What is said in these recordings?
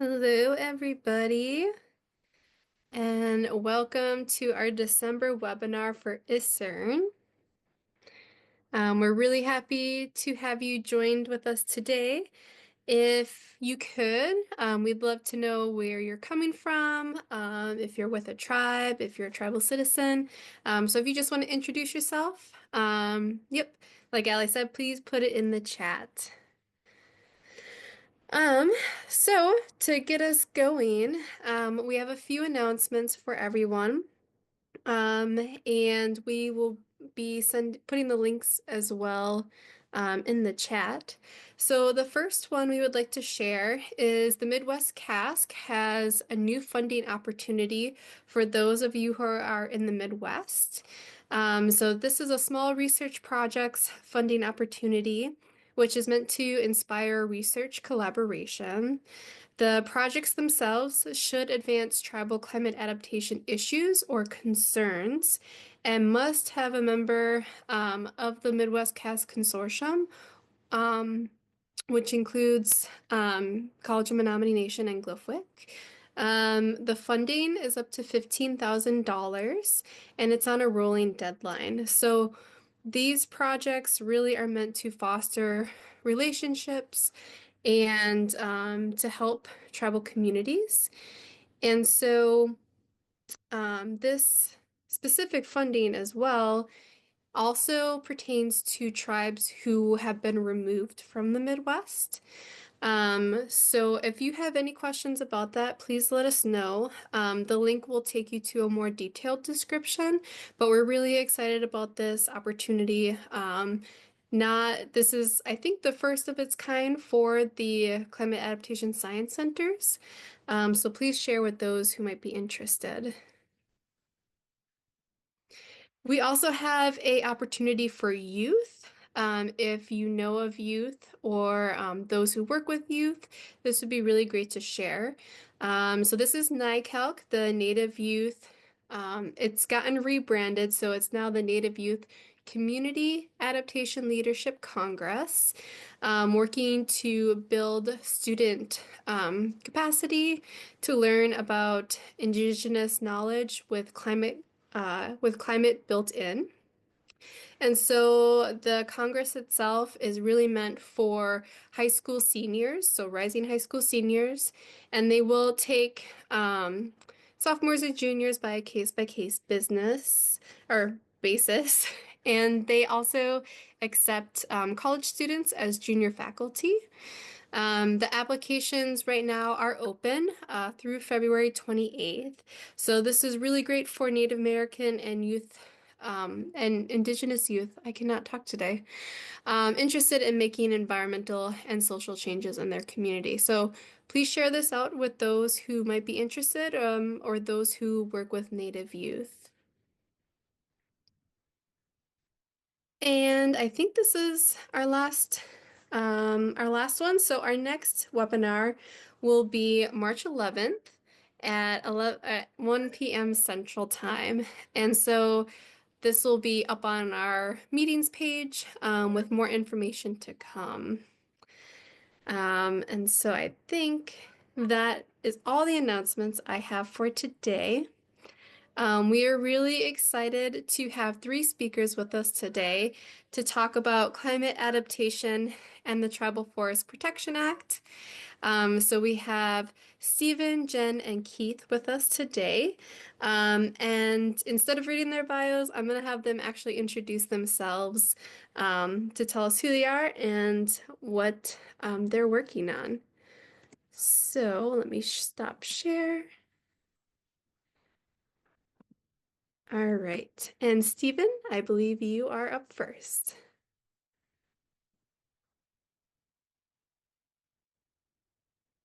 Hello, everybody, and welcome to our December webinar for ICRN. We're really happy to have you joined with us today. If you could, we'd love to know where you're coming from, if you're with a tribe, if you're a tribal citizen. So if you just want to introduce yourself, yep, like Ali said, please put it in the chat. Um, so to get us going, we have a few announcements for everyone. And we will be putting the links as well in the chat. So the first one we would like to share is the Midwest Cask has a new funding opportunity for those of you who are in the Midwest. So this is a small research projects funding opportunity, which is meant to inspire research collaboration. The projects themselves should advance tribal climate adaptation issues or concerns and must have a member of the Midwest Cast Consortium, um, which includes College of Menominee Nation and Glyphwick. The funding is up to $15,000 and it's on a rolling deadline. So these projects really are meant to foster relationships and to help tribal communities. And so this specific funding as well also pertains to tribes who have been removed from the Midwest. So if you have any questions about that, please let us know. The link will take you to a more detailed description, but we're really excited about this opportunity. This is, I think, the first of its kind for the Climate Adaptation Science Centers. So please share with those who might be interested. We also have a opportunity for youth. If you know of youth or those who work with youth, this would be really great to share. So this is NICALC, the Native Youth. It's gotten rebranded, so it's now the Native Youth Community Adaptation Leadership Congress, working to build student capacity to learn about Indigenous knowledge with climate built in. And so the Congress itself is really meant for high school seniors, so rising high school seniors, and they will take sophomores and juniors by case business or basis. And they also accept college students as junior faculty. The applications right now are open through February 28th. So this is really great for Native American and youth and Indigenous youth. I cannot talk today. Interested in making environmental and social changes in their community. So please share this out with those who might be interested or those who work with Native youth. And I think this is our last one. So our next webinar will be March 11th at 1 p.m. Central Time. And so this will be up on our meetings page with more information to come. And so I think that is all the announcements I have for today. We are really excited to have three speakers with us today to talk about climate adaptation and the Tribal Forest Protection Act. So we have Stephen, Jen, and Keith with us today. And instead of reading their bios, I'm going to have them actually introduce themselves to tell us who they are and what they're working on. So let me stop share. All right. And Stephen, I believe you are up first.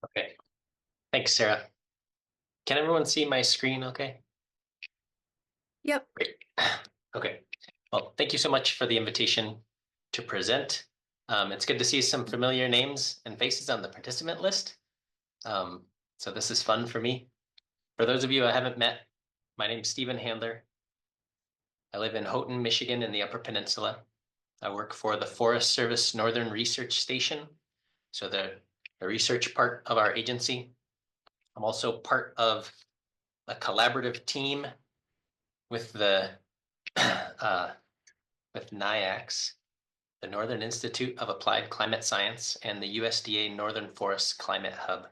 Okay. Thanks, Sarah. Can everyone see my screen okay? Yep. Great. Okay. Well, thank you so much for the invitation to present. It's good to see some familiar names and faces on the participant list. So this is fun for me. For those of you I haven't met, my name's Stephen Handler. I live in Houghton, Michigan in the Upper Peninsula. I work for the Forest Service Northern Research Station, so the research part of our agency. I'm also part of a collaborative team with the with NIACS, the Northern Institute of Applied Climate Science, and the USDA Northern Forest Climate Hub.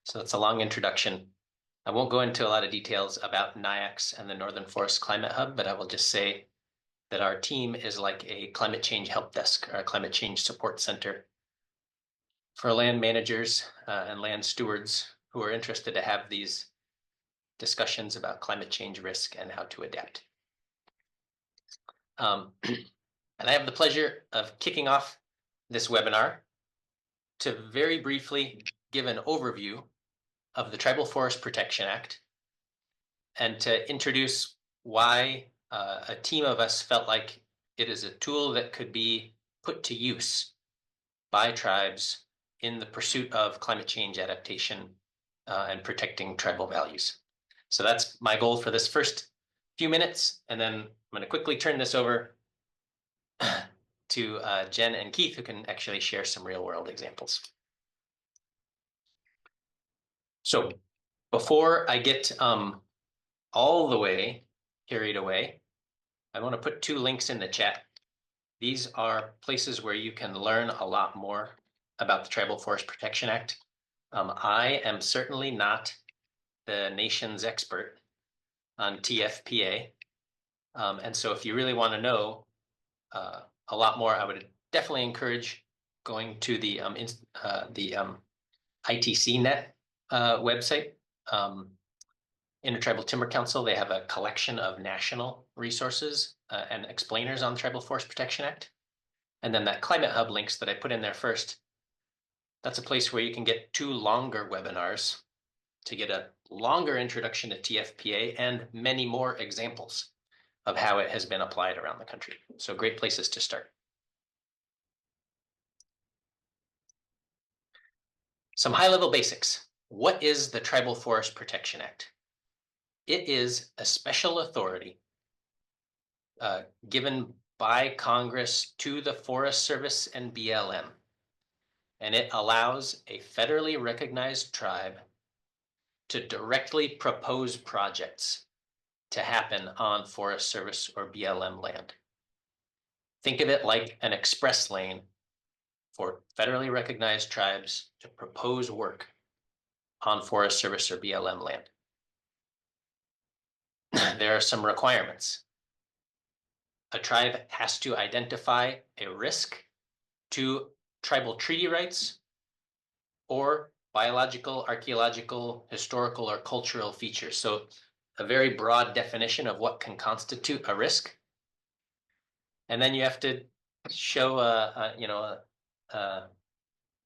So it's a long introduction. I won't go into a lot of details about NIACS and the Northern Forest Climate Hub, but I will just say that our team is like a climate change help desk or a climate change support center for land managers and land stewards who are interested to have these discussions about climate change risk and how to adapt. And I have the pleasure of kicking off this webinar to very briefly give an overview of the Tribal Forest Protection Act and to introduce why a team of us felt like it is a tool that could be put to use by tribes in the pursuit of climate change adaptation and protecting tribal values. So that's my goal for this first few minutes, and then I'm going to quickly turn this over to Jen and Keith, who can actually share some real world examples. So before I get all the way carried away, I want to put 2 links in the chat. These are places where you can learn a lot more about the Tribal Forest Protection Act. I am certainly not the nation's expert on TFPA. And so if you really want to know a lot more, I would definitely encourage going to the ITCnet website. Intertribal Timber Council, they have a collection of national resources and explainers on the Tribal Forest Protection Act. And then that Climate Hub links that I put in there first, that's a place where you can get 2 longer webinars to get a longer introduction to TFPA and many more examples of how it has been applied around the country. So great places to start. Some high-level basics. What is the Tribal Forest Protection Act? It is a special authority given by Congress to the Forest Service and BLM, and it allows a federally recognized tribe to directly propose projects to happen on Forest Service or BLM land. Think of it like an express lane for federally recognized tribes to propose work on Forest Service or BLM land. There are some requirements. A tribe has to identify a risk to tribal treaty rights or biological, archaeological, historical, or cultural features. So a very broad definition of what can constitute a risk. And then you have to show,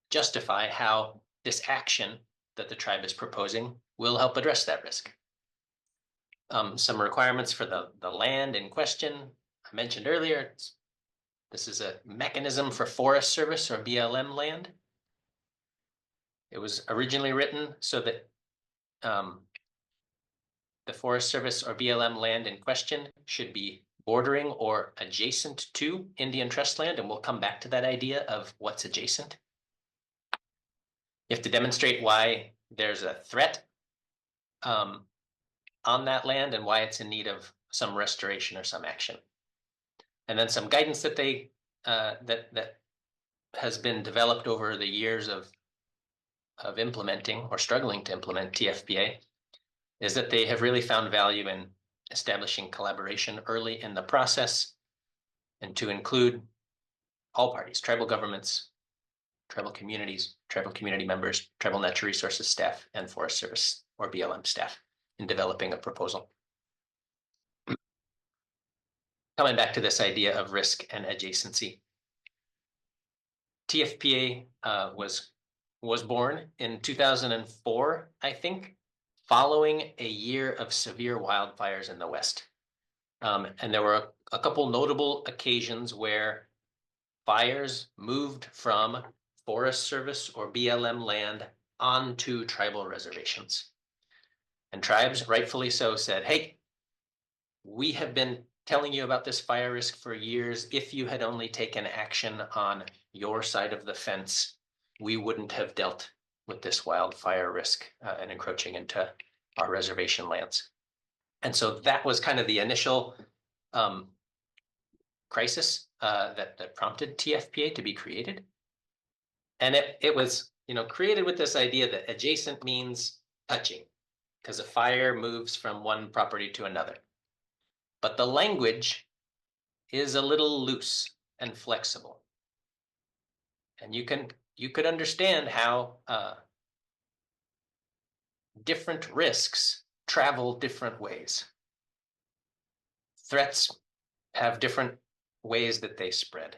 justify how this action that the tribe is proposing will help address that risk. Some requirements for the land in question. I mentioned earlier, this is a mechanism for Forest Service or BLM land. It was originally written so that the Forest Service or BLM land in question should be bordering or adjacent to Indian trust land, and we'll come back to that idea of what's adjacent. You have to demonstrate why there's a threat on that land and why it's in need of some restoration or some action. And then some guidance that they that has been developed over the years of implementing or struggling to implement TFPA is that they have really found value in establishing collaboration early in the process and to include all parties, tribal governments, tribal communities, tribal community members, tribal natural resources staff, and Forest Service or BLM staff in developing a proposal. Coming back to this idea of risk and adjacency. TFPA was born in 2004, I think, following a year of severe wildfires in the West. And there were a couple notable occasions where fires moved from Forest Service or BLM land onto tribal reservations. And tribes, rightfully so, said, hey, we have been telling you about this fire risk for years. If you had only taken action on your side of the fence, we wouldn't have dealt with this wildfire risk and encroaching into our reservation lands. And so that was kind of the initial crisis that prompted TFPA to be created. And it was, created with this idea that adjacent means touching, because a fire moves from one property to another. But the language is a little loose and flexible. And you could understand how different risks travel different ways. Threats have different ways that they spread.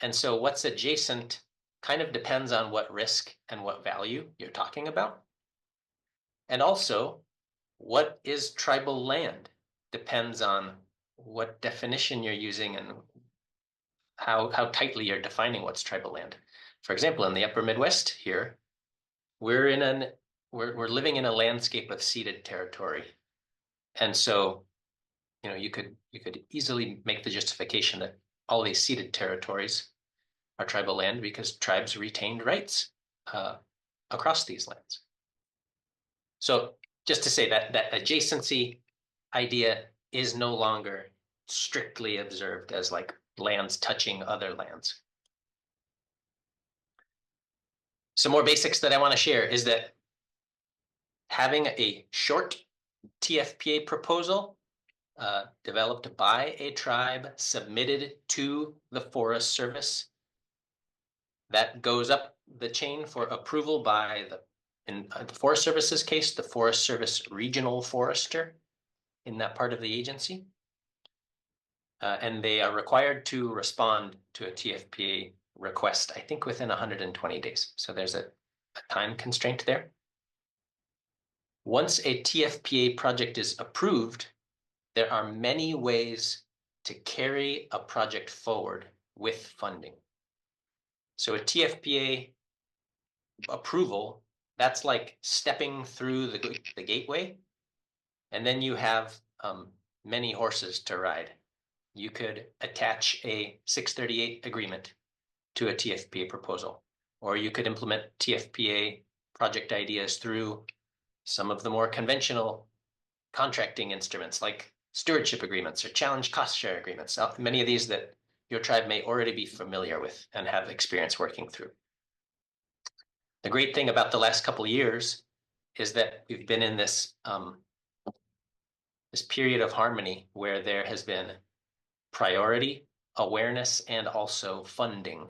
And so what's adjacent kind of depends on what risk and what value you're talking about. And also, what is tribal land depends on what definition you're using and how tightly you're defining what's tribal land. For example, in the upper Midwest here, we're living in a landscape of ceded territory. And so, you could easily make the justification that all these ceded territories are tribal land because tribes retained rights across these lands. So just to say that adjacency idea is no longer strictly observed as like lands touching other lands. Some more basics that I want to share is that having a short TFPA proposal developed by a tribe, submitted to the Forest Service, that goes up the chain for approval by in the Forest Service's case, the Forest Service regional forester in that part of the agency. And they are required to respond to a TFPA request, I think within 120 days. So there's a time constraint there. Once a TFPA project is approved, there are many ways to carry a project forward with funding. So a TFPA approval, that's like stepping through the gateway, and then you have many horses to ride. You could attach a 638 agreement to a TFPA proposal, or you could implement TFPA project ideas through some of the more conventional contracting instruments like stewardship agreements or challenge cost share agreements, many of these that your tribe may already be familiar with and have experience working through. The great thing about the last couple of years is that we've been in this period of harmony where there has been priority, awareness, and also funding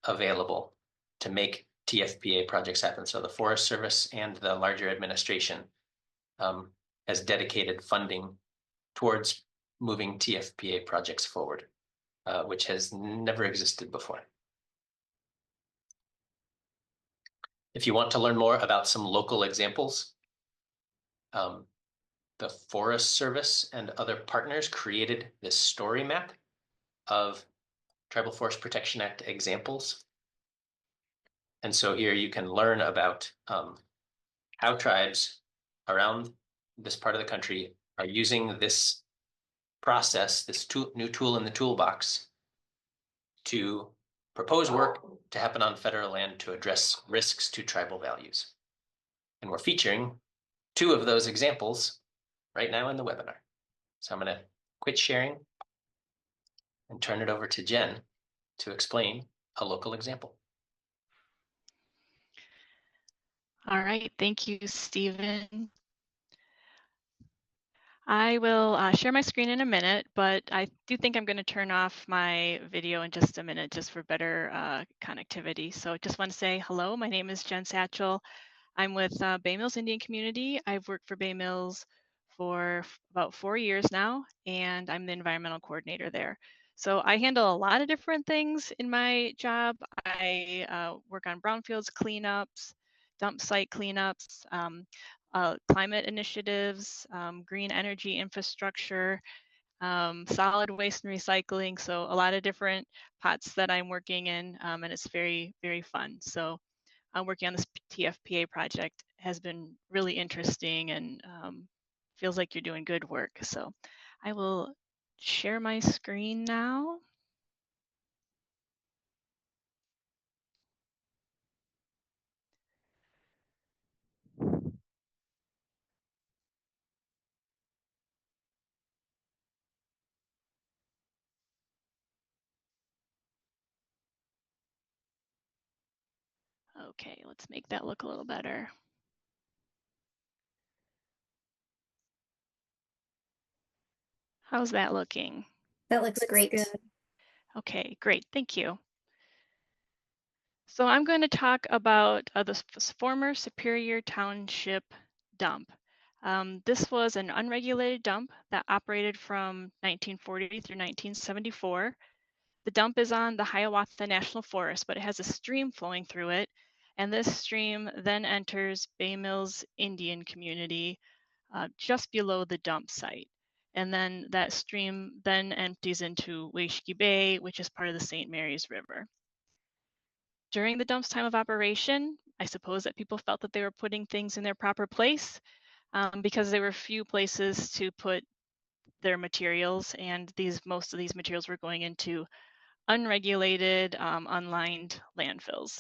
available to make TFPA projects happen. So the Forest Service and the larger administration has dedicated funding towards moving TFPA projects forward, which has never existed before. If you want to learn more about some local examples, the Forest Service and other partners created this story map of Tribal Forest Protection Act examples. And so here you can learn about how tribes around this part of the country are using this process, this new tool in the toolbox, to propose work to happen on federal land to address risks to tribal values. And we're featuring 2 of those examples right now in the webinar. So I'm going to quit sharing and turn it over to Jen to explain a local example. All right, thank you, Stephen. I will share my screen in a minute, but I do think I'm going to turn off my video in just a minute just for better connectivity. So just want to say hello, my name is Jen Satchell. I'm with Bay Mills Indian Community. I've worked for Bay Mills for about 4 years now, and I'm the environmental coordinator there. So I handle a lot of different things in my job. I work on brownfields cleanups, dump site cleanups, climate initiatives, green energy infrastructure, solid waste and recycling. So a lot of different pots that I'm working in, and it's very, very fun. So working on this TFPA project has been really interesting and feels like you're doing good work. So I will share my screen now. Okay, let's make that look a little better. How's that looking? That looks great. Good. Okay, great, thank you. So I'm going to talk about the former Superior Township dump. This was an unregulated dump that operated from 1940 through 1974. The dump is on the Hiawatha National Forest, but it has a stream flowing through it. And this stream then enters Bay Mills Indian community just below the dump site. And then that stream then empties into Washiki Bay, which is part of the St. Mary's River. During the dump's time of operation, I suppose that people felt that they were putting things in their proper place because there were few places to put their materials, and most of these materials were going into unregulated, unlined landfills.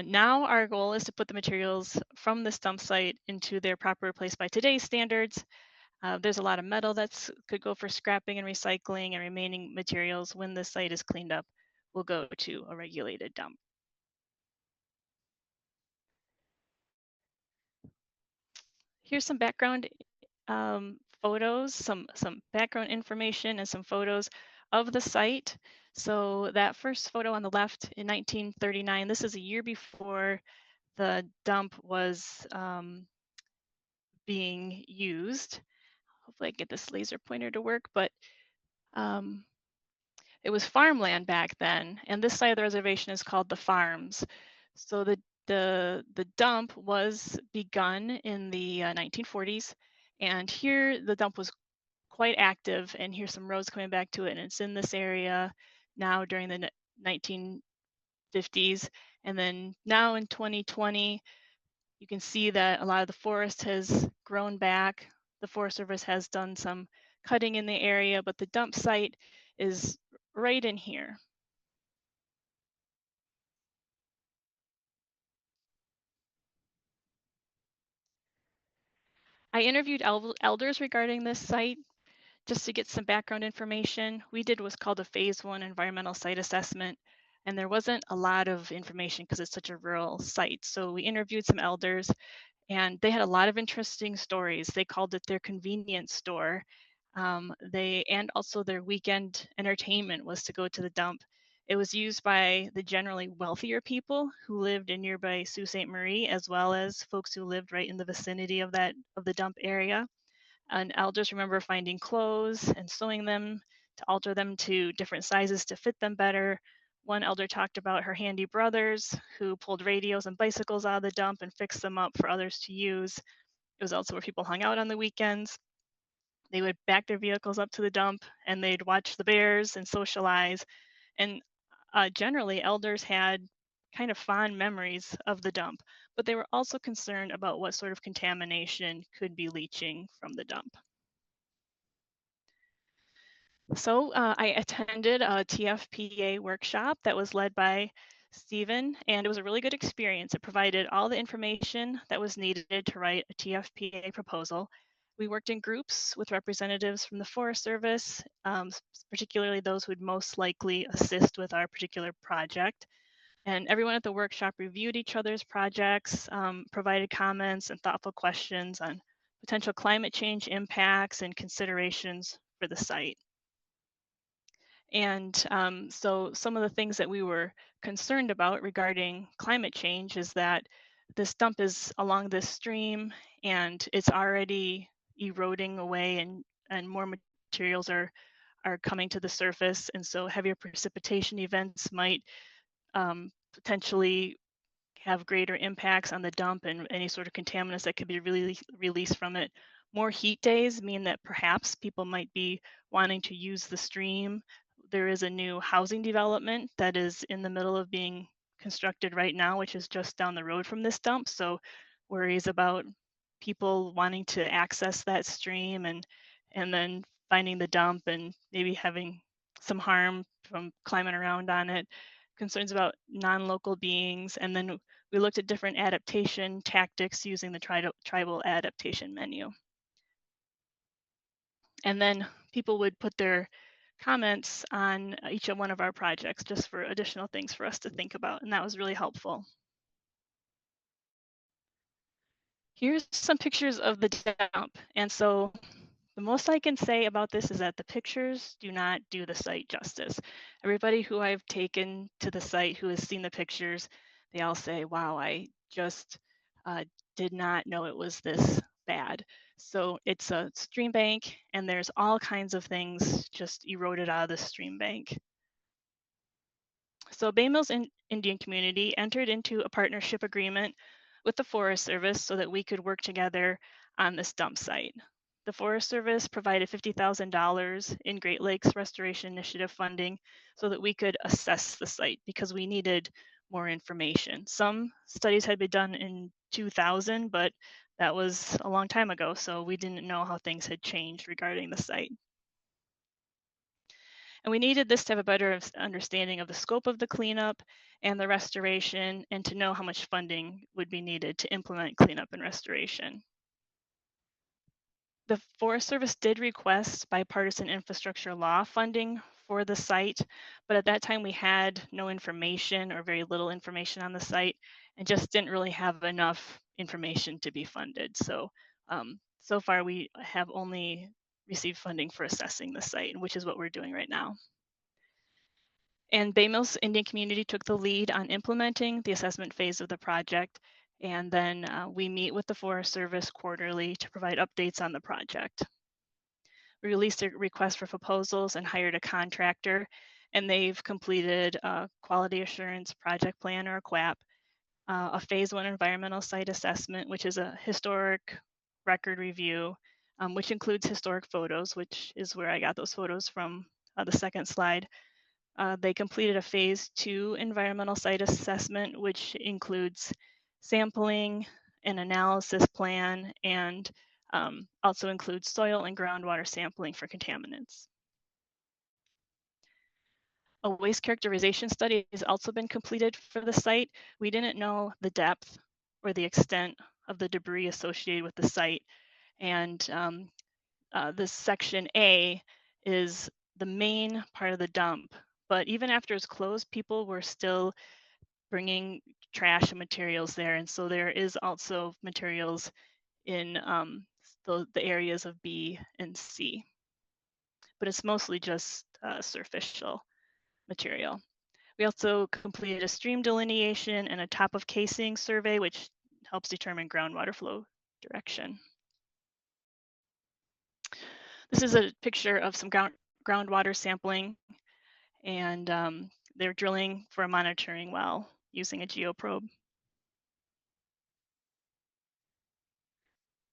Now our goal is to put the materials from this dump site into their proper place by today's standards. There's a lot of metal that could go for scrapping and recycling, and remaining materials, when the site is cleaned up, will go to a regulated dump. Here's some background photos, some background information and some photos of the site. So that first photo on the left in 1939, this is a year before the dump was being used. Hopefully I get this laser pointer to work, but it was farmland back then, and this side of the reservation is called the Farms. So the dump was begun in the 1940s, and here the dump was quite active, and here's some roads coming back to it, and it's in this area now during the 1950s, and then now in 2020, you can see that a lot of the forest has grown back. The Forest Service has done some cutting in the area, but the dump site is right in here. I interviewed elders regarding this site just to get some background information. We did what's called a phase 1 environmental site assessment, and there wasn't a lot of information because it's such a rural site. So we interviewed some elders, and they had a lot of interesting stories. They called it their convenience store. And also their weekend entertainment was to go to the dump. It was used by the generally wealthier people who lived in nearby Sault Ste. Marie, as well as folks who lived right in the vicinity of the dump area. And elders remember finding clothes and sewing them to alter them to different sizes to fit them better. One elder talked about her handy brothers who pulled radios and bicycles out of the dump and fixed them up for others to use. It was also where people hung out on the weekends. They would back their vehicles up to the dump and they'd watch the bears and socialize. And generally, elders had kind of fond memories of the dump, but they were also concerned about what sort of contamination could be leaching from the dump. So I attended a TFPA workshop that was led by Stephen, and it was a really good experience. It provided all the information that was needed to write a TFPA proposal. We worked in groups with representatives from the Forest Service, particularly those who would most likely assist with our particular project. And everyone at the workshop reviewed each other's projects, provided comments and thoughtful questions on potential climate change impacts and considerations for the site. And so some of the things that we were concerned about regarding climate change is that this dump is along this stream and it's already eroding away, and more materials are coming to the surface. And so heavier precipitation events might potentially have greater impacts on the dump and any sort of contaminants that could be really released from it. More heat days mean that perhaps people might be wanting to use the stream. There is a new housing development that is in the middle of being constructed right now, which is just down the road from this dump. So worries about people wanting to access that stream and then finding the dump and maybe having some harm from climbing around on it. Concerns about non-local beings, and then we looked at different adaptation tactics using the tribal adaptation menu. And then people would put their comments on each one of our projects, just for additional things for us to think about, and that was really helpful. Here's some pictures of the dump. And so the most I can say about this is that the pictures do not do the site justice. Everybody who I've taken to the site who has seen the pictures, they all say, wow, I just did not know it was this bad. So it's a stream bank, and there's all kinds of things just eroded out of the stream bank. So Bay Mills Indian community entered into a partnership agreement with the Forest Service so that we could work together on this dump site. The Forest Service provided $50,000 in Great Lakes Restoration Initiative funding so that we could assess the site because we needed more information. Some studies had been done in 2000, but that was a long time ago, so we didn't know how things had changed regarding the site. And we needed this to have a better understanding of the scope of the cleanup and the restoration, and to know how much funding would be needed to implement cleanup and restoration. The Forest Service did request bipartisan infrastructure law funding for the site, but at that time we had no information or very little information on the site, and just didn't really have enough information to be funded. So, so far we have only received funding for assessing the site, which is what we're doing right now. And Bay Mills Indian community took the lead on implementing the assessment phase of the project. And then we meet with the Forest Service quarterly to provide updates on the project. We released a request for proposals and hired a contractor, and they've completed a quality assurance project plan, or a QAP, a phase 1 environmental site assessment, which is a historic record review, which includes historic photos, which is where I got those photos from, the second slide. They completed a phase 2 environmental site assessment, which includes sampling, an analysis plan, and also includes soil and groundwater sampling for contaminants. A waste characterization study has also been completed for the site. We didn't know the depth or the extent of the debris associated with the site. And this section A is the main part of the dump. But even after it's closed, people were still bringing trash and materials there. And so there is also materials in the areas of B and C. But it's mostly just superficial material. We also completed a stream delineation and a top of casing survey, which helps determine groundwater flow direction. This is a picture of some groundwater sampling, and they're drilling for a monitoring well using a geoprobe.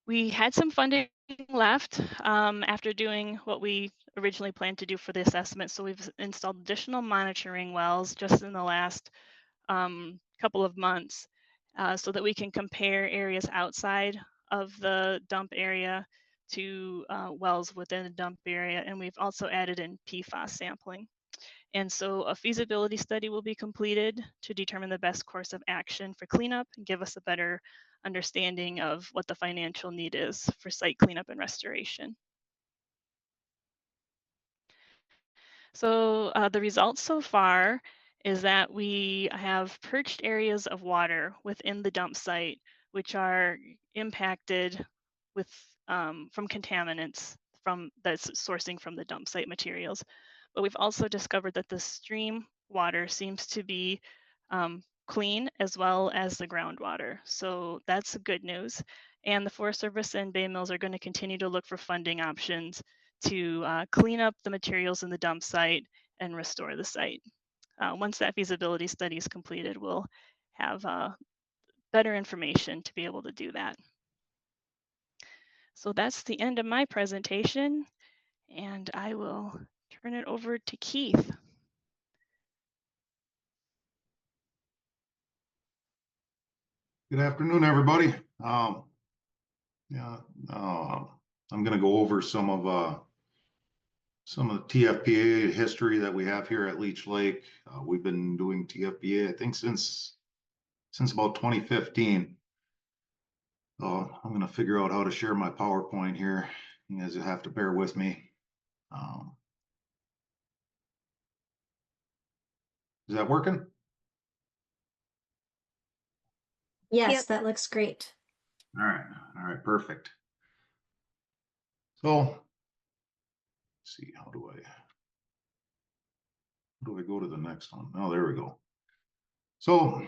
We had some funding left after doing what we originally planned to do for the assessment, so we've installed additional monitoring wells just in the last couple of months so that we can compare areas outside of the dump area to wells within the dump area, and we've also added in PFAS sampling. And so a feasibility study will be completed to determine the best course of action for cleanup and give us a better understanding of what the financial need is for site cleanup and restoration. So the results so far is that we have perched areas of water within the dump site, which are impacted with from contaminants that's sourcing from the dump site materials. But we've also discovered that the stream water seems to be clean, as well as the groundwater. So that's good news. And the Forest Service and Bay Mills are going to continue to look for funding options to clean up the materials in the dump site and restore the site. Once that feasibility study is completed, we'll have better information to be able to do that. So that's the end of my presentation, and I will turn it over to Keith. Good afternoon, everybody. I'm going to go over some of the TFPA history that we have here at Leech Lake. We've been doing TFPA, I think, since about 2015. So I'm going to figure out how to share my PowerPoint here. You guys have to bear with me. Is that working? Yes, Yep. that looks great. All right, perfect. So, let's see, how do I go to the next one? Oh, there we go. So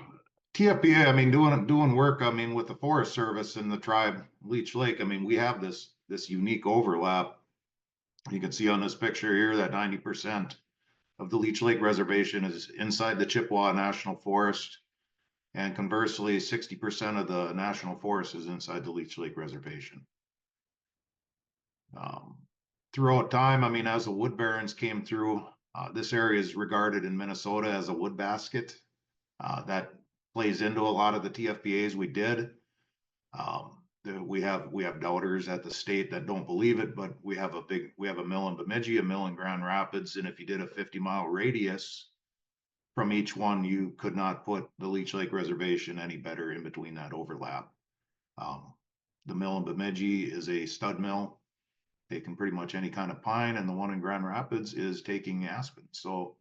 TFPA, I mean, doing work, I mean, with the Forest Service and the tribe Leech Lake, I mean, we have this unique overlap. You can see on this picture here that 90% of the Leech Lake Reservation is inside the Chippewa National Forest. And conversely, 60% of the National Forest is inside the Leech Lake Reservation. Throughout time, I mean, as the wood barons came through, this area is regarded in Minnesota as a wood basket. That plays into a lot of the TFPAs we did. We have doubters at the state that don't believe it, but we have a mill in Bemidji, a mill in Grand Rapids, and if you did a 50-mile radius from each one, you could not put the Leech Lake Reservation any better in between that overlap. The mill in Bemidji is a stud mill, taking pretty much any kind of pine, and the one in Grand Rapids is taking aspen. So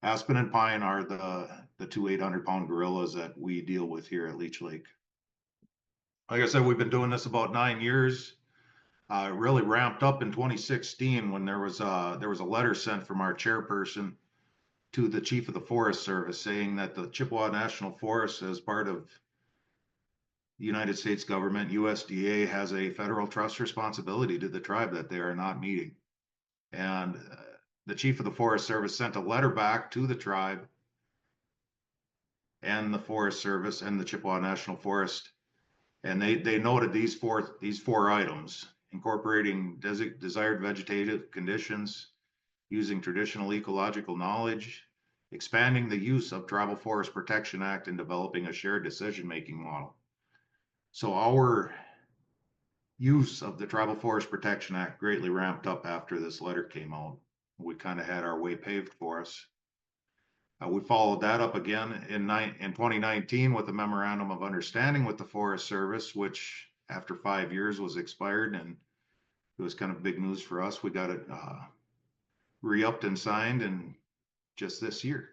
aspen and pine are the two 800-pound gorillas that we deal with here at Leech Lake. Like I said, we've been doing this about 9 years. It really ramped up in 2016 when there was a letter sent from our chairperson to the chief of the Forest Service saying that the Chippewa National Forest, as part of the United States government, USDA, has a federal trust responsibility to the tribe that they are not meeting. And the chief of the Forest Service sent a letter back to the tribe and the Forest Service and the Chippewa National Forest. And they noted these four items: incorporating desired vegetative conditions, using traditional ecological knowledge, expanding the use of Tribal Forest Protection Act, and developing a shared decision-making model. So our use of the Tribal Forest Protection Act greatly ramped up after this letter came out. We kind of had our way paved for us. We followed that up again in 2019 with a memorandum of understanding with the Forest Service, which after 5 years was expired, and it was kind of big news for us. We got it re-upped and signed in just this year.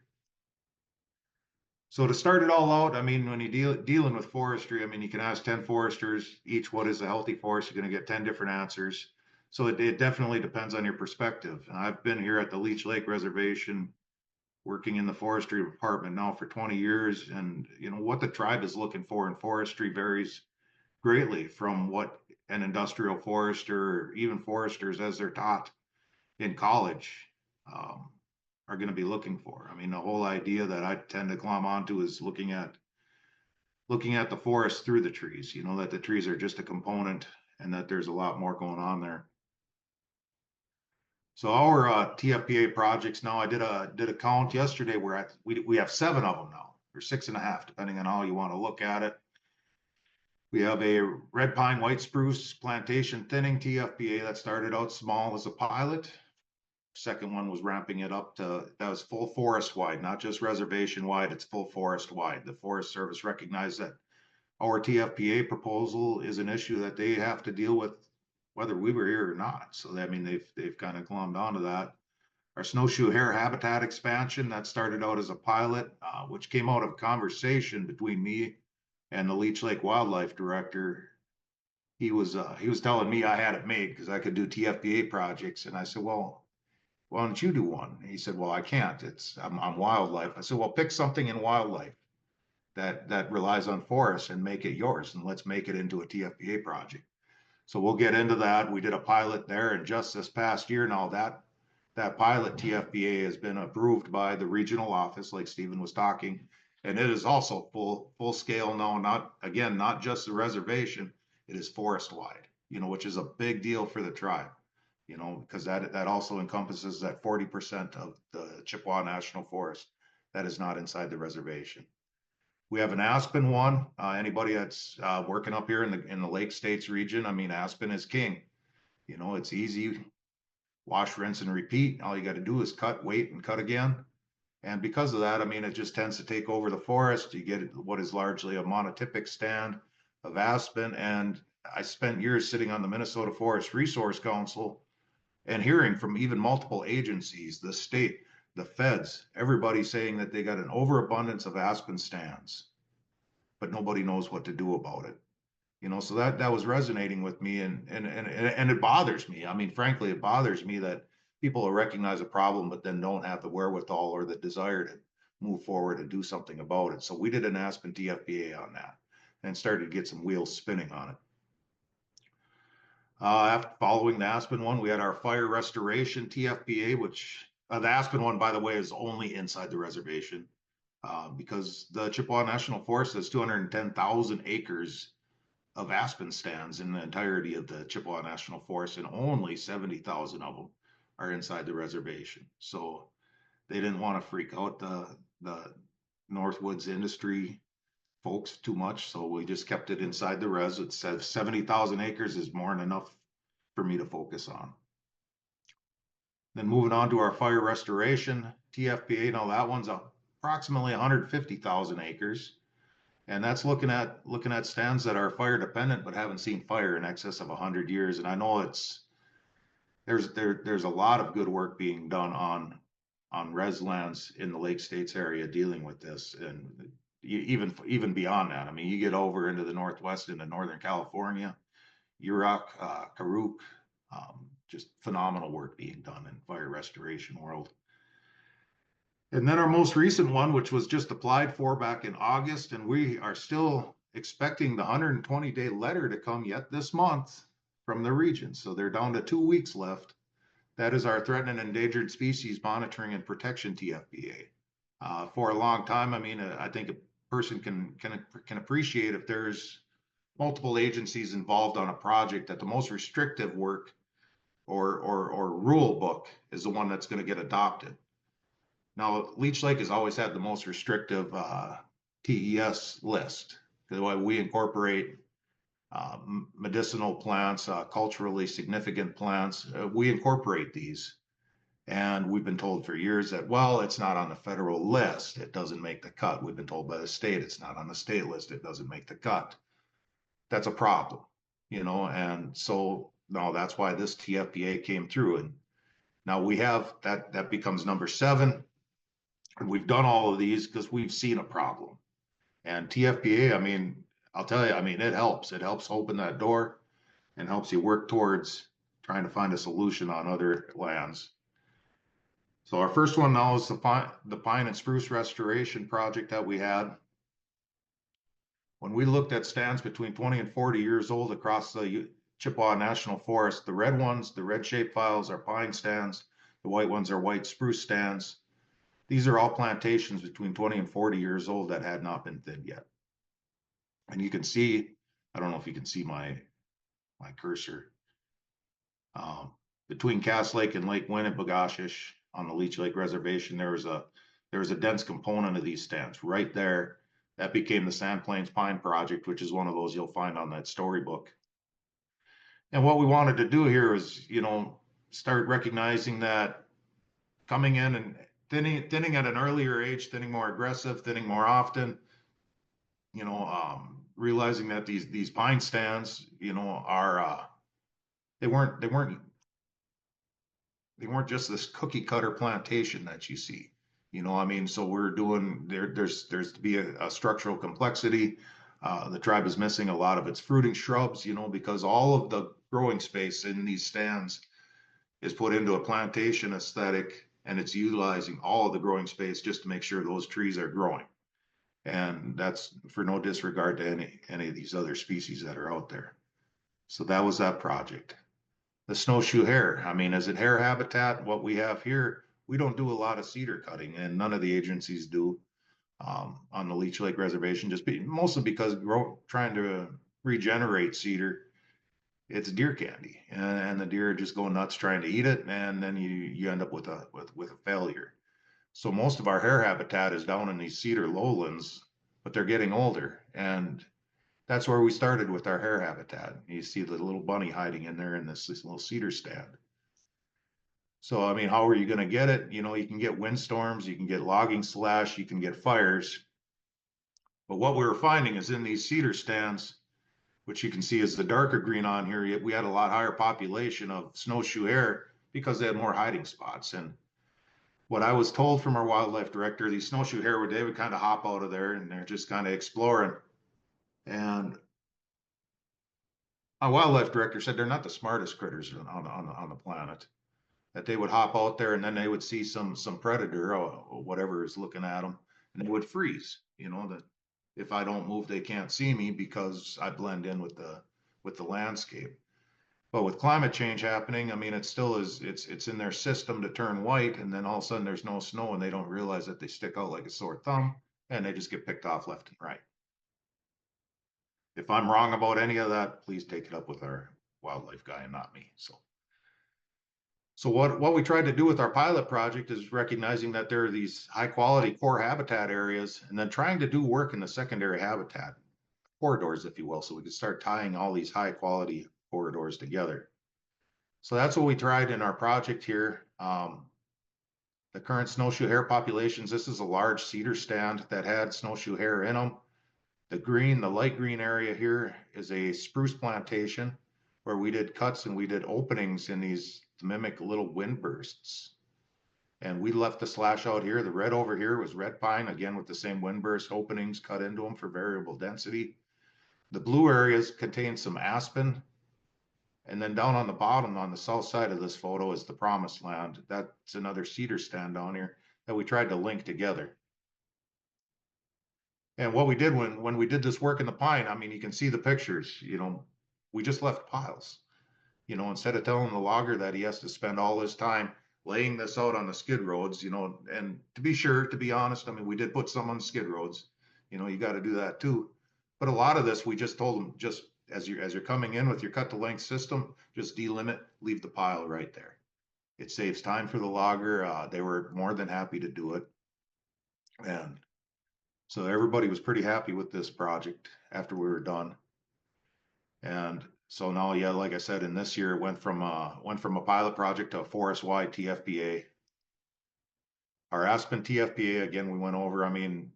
So to start it all out, I mean, when you're dealing with forestry, I mean, you can ask 10 foresters each, what is a healthy forest? You're going to get 10 different answers. So it definitely depends on your perspective. And I've been here at the Leech Lake Reservation working in the forestry department now for 20 years. And, you know, what the tribe is looking for in forestry varies greatly from what an industrial forester, or even foresters as they're taught in college, are going to be looking for. I mean, the whole idea that I tend to glom onto is looking at the forest through the trees, you know, that the trees are just a component and that there's a lot more going on there. So our TFPA projects now, I did a count yesterday. We have 7 of them now, or 6.5, depending on how you want to look at it. We have a red pine white spruce plantation thinning TFPA that started out small as a pilot. Second one was ramping it up to, that was full forest wide, not just reservation wide, it's full forest wide. The Forest Service recognized that our TFPA proposal is an issue that they have to deal with whether we were here or not. So I mean, they've kind of glommed onto that. Our snowshoe hare habitat expansion, that started out as a pilot, which came out of conversation between me and the Leech Lake Wildlife Director. He was telling me I had it made because I could do TFPA projects, and I said, well, why don't you do one? And he said, well, I can't. I'm wildlife. I said, well, pick something in wildlife that relies on forests and make it yours, and let's make it into a TFPA project. So we'll get into that. We did a pilot there, and just this past year now, that pilot TFPA has been approved by the regional office, like Stephen was talking, and it is also full scale now. Not just the reservation, it is forest wide, you know, which is a big deal for the tribe, you know, because that also encompasses that 40% of the Chippewa National Forest that is not inside the reservation. We have an aspen one. Anybody that's working up here in the Lake States region, I mean, aspen is king. You know, it's easy. Wash, rinse, and repeat. All you got to do is cut, wait, and cut again. And because of that, I mean, it just tends to take over the forest. You get what is largely a monotypic stand of aspen. And I spent years sitting on the Minnesota Forest Resource Council and hearing from even multiple agencies, the state, the feds, everybody's saying that they got an overabundance of aspen stands, but nobody knows what to do about it. So that was resonating with me, and it bothers me. I mean, frankly, it bothers me that people recognize a problem, but then don't have the wherewithal or the desire to move forward and do something about it. So we did an aspen TFPA on that and started to get some wheels spinning on it. After following the aspen one, we had our fire restoration TFPA, which the aspen one, by the way, is only inside the reservation because the Chippewa National Forest has 210,000 acres of aspen stands in the entirety of the Chippewa National Forest, and only 70,000 of them are inside the reservation. So they didn't want to freak out the Northwoods industry folks too much, so we just kept it inside the res. It said 70,000 acres is more than enough for me to focus on. Then moving on to our fire restoration TFPA. Now that one's approximately 150,000 acres. And that's looking at stands that are fire dependent but haven't seen fire in excess of 100 years. And I know there's a lot of good work being done on res lands in the Lake States area dealing with this, and even beyond that. I mean, you get over into the Northwest, into Northern California, Yurok, Karuk, just phenomenal work being done in fire restoration world. And then our most recent one, which was just applied for back in August, and we are still expecting the 120-day letter to come yet this month from the region. So they're down to 2 weeks left. That is our Threatened and Endangered Species Monitoring and Protection TFPA. For a long time, I mean, I think a person can appreciate if there's multiple agencies involved on a project, that the most restrictive work or rule book is the one that's going to get adopted. Now, Leech Lake has always had the most restrictive TES list. The way we incorporate medicinal plants, culturally significant plants, we incorporate these. And we've been told for years that, well, it's not on the federal list, it doesn't make the cut. We've been told by the state it's not on the state list, it doesn't make the cut. That's a problem, and so now that's why this TFPA came through. And now we have that becomes number 7. And we've done all of these because we've seen a problem. And TFPA, I mean, I'll tell you, I mean, it helps. It helps open that door and helps you work towards trying to find a solution on other lands. So our first one now is the pine and spruce restoration project that we had. When we looked at stands between 20 and 40 years old across the Chippewa National Forest, the red ones, the red shape files, are pine stands. The white ones are white spruce stands. These are all plantations between 20 and 40 years old that had not been thinned yet. And you can see, I don't know if you can see my cursor, between Cass Lake and Lake Winnipegashish on the Leech Lake Reservation, there was a dense component of these stands right there. That became the Sand Plains Pine Project, which is one of those you'll find on that storybook. And what we wanted to do here is, start recognizing that coming in and thinning at an earlier age, thinning more aggressive, thinning more often, realizing that these pine stands, are they weren't just this cookie cutter plantation that you see. So we're doing there's to be a structural complexity. The tribe is missing a lot of its fruiting shrubs, because all of the growing space in these stands is put into a plantation aesthetic, and it's utilizing all of the growing space just to make sure those trees are growing. And that's for no disregard to any of these other species that are out there. So that was that project. The snowshoe hare, I mean, is it hare habitat? What we have here, we don't do a lot of cedar cutting, and none of the agencies do on the Leech Lake Reservation, mostly because trying to regenerate cedar, it's deer candy, and the deer just go nuts trying to eat it, and then you end up with a failure. So most of our hare habitat is down in these cedar lowlands, but they're getting older, and that's where we started with our hare habitat. You see the little bunny hiding in there in this little cedar stand. So, I mean, how are you going to get it? You can get windstorms, you can get logging slash, you can get fires. But what we were finding is in these cedar stands, which you can see is the darker green on here, we had a lot higher population of snowshoe hare because they had more hiding spots. And what I was told from our wildlife director, these snowshoe hare, they would kind of hop out of there and they're just kind of exploring. And our wildlife director said they're not the smartest critters on the planet. That they would hop out there and then they would see some predator or whatever is looking at them, and they would freeze. You know that if I don't move, they can't see me because I blend in with the landscape. But with climate change happening, I mean, it still is, it's in their system to turn white, and then all of a sudden there's no snow and they don't realize that they stick out like a sore thumb and they just get picked off left and right. If I'm wrong about any of that, please take it up with our wildlife guy and not me. So what we tried to do with our pilot project is recognizing that there are these high quality core habitat areas and then trying to do work in the secondary habitat corridors, if you will, so we could start tying all these high quality corridors together. So that's what we tried in our project here. The current snowshoe hare populations, this is a large cedar stand that had snowshoe hare in them. The light green area here is a spruce plantation where we did cuts and we did openings in these to mimic little wind bursts. And we left the slash out here. The red over here was red pine, again with the same wind burst openings cut into them for variable density. The blue areas contain some aspen. And then down on the bottom on the south side of this photo is the promised land. That's another cedar stand down here that we tried to link together. And what we did when we did this work in the pine, I mean, you can see the pictures, you know, we just left piles. You know, instead of telling the logger that he has to spend all his time laying this out on the skid roads, you know, and to be honest, I mean, we did put some on skid roads, you know, you got to do that too. But a lot of this, we just told them, just as you're coming in with your cut to length system, just delimit, leave the pile right there. It saves time for the logger. They were more than happy to do it. And so everybody was pretty happy with this project after we were done. And so now, yeah, like I said, in this year, it went from a pilot project to a forest-wide TFPA. Our aspen TFPA, again, we went over, I mean,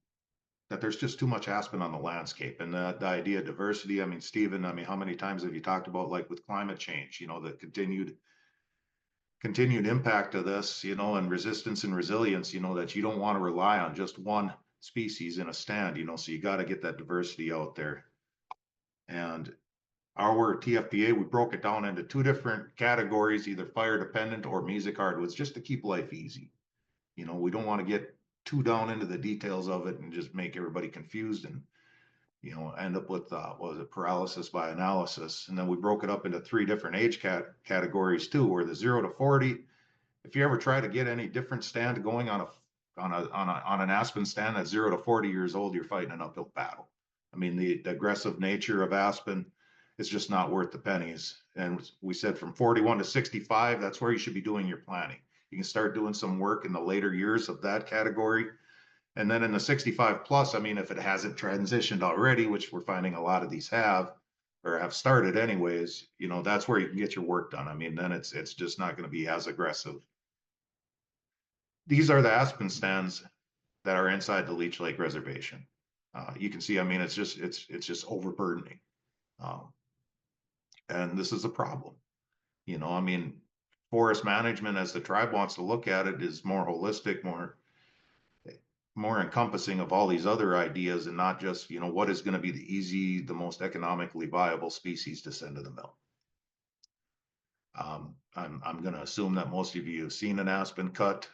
that there's just too much aspen on the landscape. And the idea of diversity, I mean, Stephen, I mean, how many times have you talked about, like with climate change, you know, the continued impact of this, you know, and resistance and resilience, you know, that you don't want to rely on just one species in a stand, you know, so you got to get that diversity out there. And our TFPA, we broke it down into two different categories, either fire dependent or mesic hardwoods, just to keep life easy. You know, we don't want to get too down into the details of it and just make everybody confused and, you know, end up with, what was it, paralysis by analysis. And then we broke it up into three different age categories too, where the 0 to 40, if you ever try to get any different stand going on an aspen stand that's 0 to 40 years old, you're fighting an uphill battle. I mean, the aggressive nature of aspen, it's just not worth the pennies. And we said from 41 to 65, that's where you should be doing your planning. You can start doing some work in the later years of that category. And then in the 65 plus, I mean, if it hasn't transitioned already, which we're finding a lot of these have, or have started anyways, you know, that's where you can get your work done. I mean, then it's just not going to be as aggressive. These are the aspen stands that are inside the Leech Lake Reservation. You can see, I mean, it's just overburdening. And this is a problem. You know, I mean, forest management, as the tribe wants to look at it, is more holistic, more encompassing of all these other ideas, and not just, you know, what is going to be the most economically viable species to send to the mill. I'm going to assume that most of you have seen an aspen cut.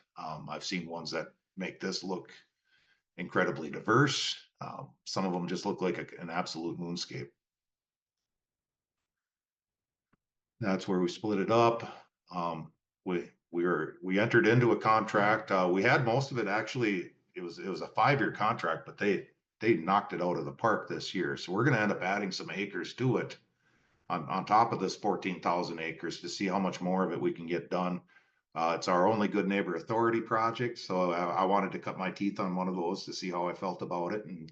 I've seen ones that make this look incredibly diverse. Some of them just look like an absolute moonscape. That's where we split it up. We entered into a contract. We had most of it, actually. It was a 5-year contract, but they knocked it out of the park this year. So we're going to end up adding some acres to it on top of this 14,000 acres to see how much more of it we can get done. It's our only Good Neighbor Authority project, so I wanted to cut my teeth on one of those to see how I felt about it. And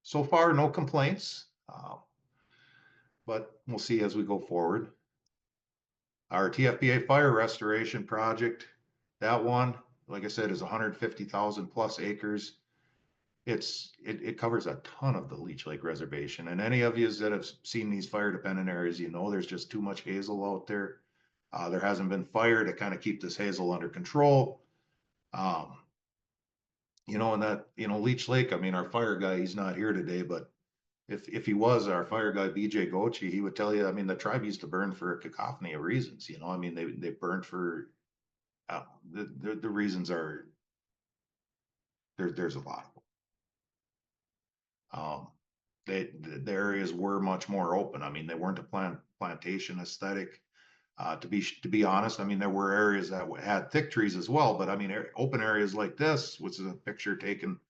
so far, no complaints, but we'll see as we go forward. Our TFPA fire restoration project, that one, like I said, is 150,000 plus acres. It covers a ton of the Leech Lake Reservation. And any of you that have seen these fire dependent areas, you know there's just too much hazel out there. There hasn't been fire to kind of keep this hazel under control. You know, and that, you know, Leech Lake, I mean, our fire guy, he's not here today, but if he was our fire guy, BJ Gochi, he would tell you, I mean, the tribe used to burn for a cacophony of reasons, you know, I mean, they burned for, the reasons are, there's a lot of them. The areas were much more open. I mean, they weren't a plantation aesthetic. To be honest, I mean, there were areas that had thick trees as well, but I mean, open areas like this, which is a picture taken